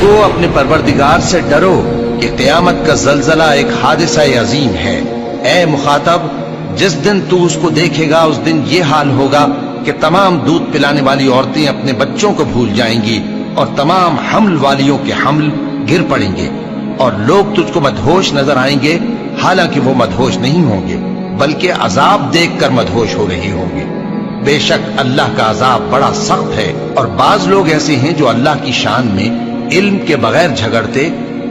लोगों, अपने परवरदिगार से डरो कि क़यामत का ज़लज़ला एक हादिसा अजीम है। ए मुखातब, जिस दिन तू उसको देखेगा उस दिन ये हाल होगा कि तमाम दूध पिलाने वाली औरतें अपने बच्चों को भूल जाएंगी और तमाम हम्ल वालियों के हम्ल गिर पड़ेंगे और लोग तुझको मदहोश नजर आएंगे, हालांकि वो मदहोश नहीं होंगे बल्कि अजाब देखकर मदहोश हो रहे होंगे। बेशक अल्लाह का अजाब बड़ा सख्त है। और बाज लोग ऐसे हैं जो अल्लाह की शान में इल्म के बगैर झगड़ते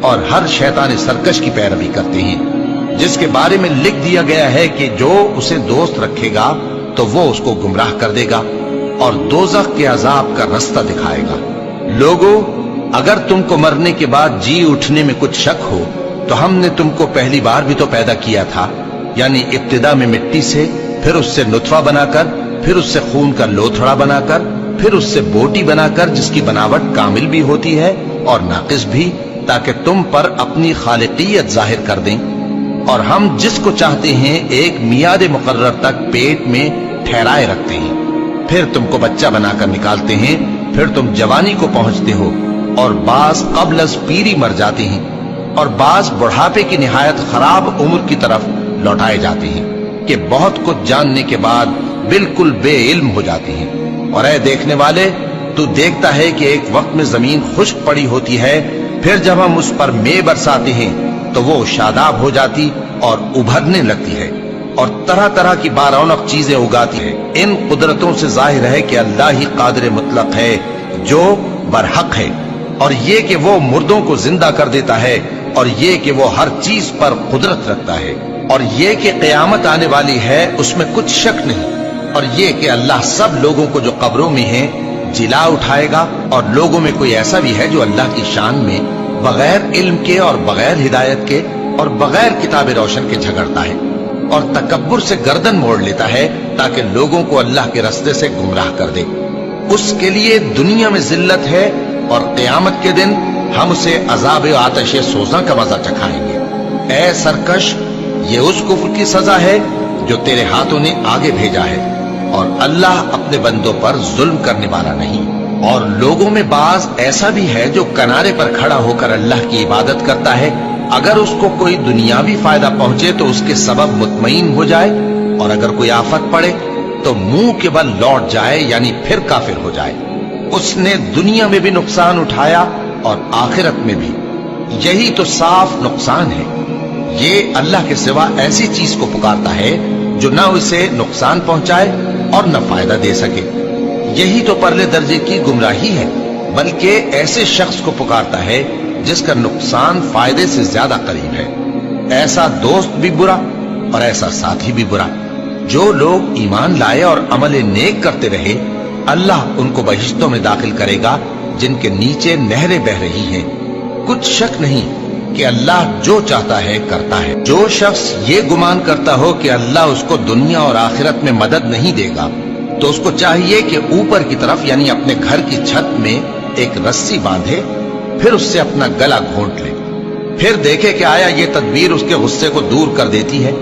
और हर शैतान सरकश की पैरवी करते हैं, जिसके बारे में लिख दिया गया है कि जो उसे दोस्त रखेगा तो वो उसको गुमराह कर देगा और दोज़ख के अजाब का रास्ता दिखाएगा। लोगों, अगर तुमको मरने के बाद जी उठने में कुछ शक हो तो हमने तुमको पहली बार भी तो पैदा किया था, यानी इब्तिदा में मिट्टी से, फिर उससे नुतफा बनाकर, फिर उससे खून का लोथड़ा बनाकर, फिर उससे बोटी बनाकर जिसकी बनावट कामिल भी होती है और नाकिस भी, ताकि तुम पर अपनी खालिकियत जाहिर कर दें। और हम जिसको चाहते हैं एक मियाद मुकर्रर तक पेट में ठहराए रखते हैं, फिर तुमको बच्चा बनाकर निकालते हैं, फिर तुम जवानी को पहुंचते हो और बाज कब्ल अज पीरी मर जाते हैं और बाज बुढ़ापे की निहायत खराब उम्र की तरफ लौटाए जाते हैं कि बहुत कुछ जानने के बाद बिल्कुल बेइल्म हो जाते हैं। और ऐ देखने वाले, तू देखता है कि एक वक्त में जमीन खुश्क पड़ी होती है, फिर जब हम उस पर मे बरसाते हैं तो वो शादाब हो जाती और उभरने लगती है और तरह तरह की बारौनक चीजें उगाती है। इन कुदरतों से जाहिर है कि अल्लाह ही कादिर मुतलक है जो बरहक है, और ये कि वो मुर्दों को जिंदा कर देता है, और ये कि वो हर चीज पर कुदरत रखता है, और ये कि क़यामत आने वाली है उसमें कुछ शक नहीं, और ये कि अल्लाह सब लोगों को जो कब्रों में हैं जिला उठाएगा। और लोगों में कोई ऐसा भी है जो अल्लाह की शान में बगैर इल्म के और बगैर हिदायत के और बगैर किताब रोशन के झगड़ता है और तकब्बुर से गर्दन मोड़ लेता है ताकि लोगों को अल्लाह के रास्ते से गुमराह कर दे। उसके लिए दुनिया में जिल्लत है और क़यामत के दिन हम उसे अजाब आतिश सोज़ा का मजा चखाएंगे। ऐ सरकश, ये उस कुफ्र की सजा है जो तेरे हाथों ने आगे भेजा है, और अल्लाह अपने बंदों पर जुल्म करने वाला नहीं। और लोगों में बाज ऐसा भी है जो किनारे पर खड़ा होकर अल्लाह की इबादत करता है, अगर उसको कोई दुनियावी फायदा पहुंचे तो उसके सबब मुतमईन हो जाए, और अगर कोई आफत पड़े तो मुंह के बल लौट जाए, यानी फिर काफिर हो जाए। उसने दुनिया में भी नुकसान उठाया और आखिरत में भी। यही तो साफ नुकसान है। ये अल्लाह के सिवा ऐसी चीज को पुकारता है जो न उसे नुकसान पहुंचाए और न फायदा दे सके। यही तो परले दर्जे की गुमराही है। बल्कि ऐसे शख्स को पुकारता है जिसका नुकसान फायदे से ज्यादा करीब है। ऐसा दोस्त भी बुरा और ऐसा साथी भी बुरा। जो लोग ईमान लाए और अमल नेक करते रहे, अल्लाह उनको बहिश्तों में दाखिल करेगा जिनके नीचे नहरें बह रही हैं। कुछ शक नहीं कि अल्लाह जो चाहता है करता है। जो शख्स ये गुमान करता हो कि अल्लाह उसको दुनिया और आखिरत में मदद नहीं देगा, तो उसको चाहिए कि ऊपर की तरफ यानी अपने घर की छत में एक रस्सी बांधे, फिर उससे अपना गला घोंट ले, फिर देखे कि आया ये तदबीर उसके गुस्से को दूर कर देती है।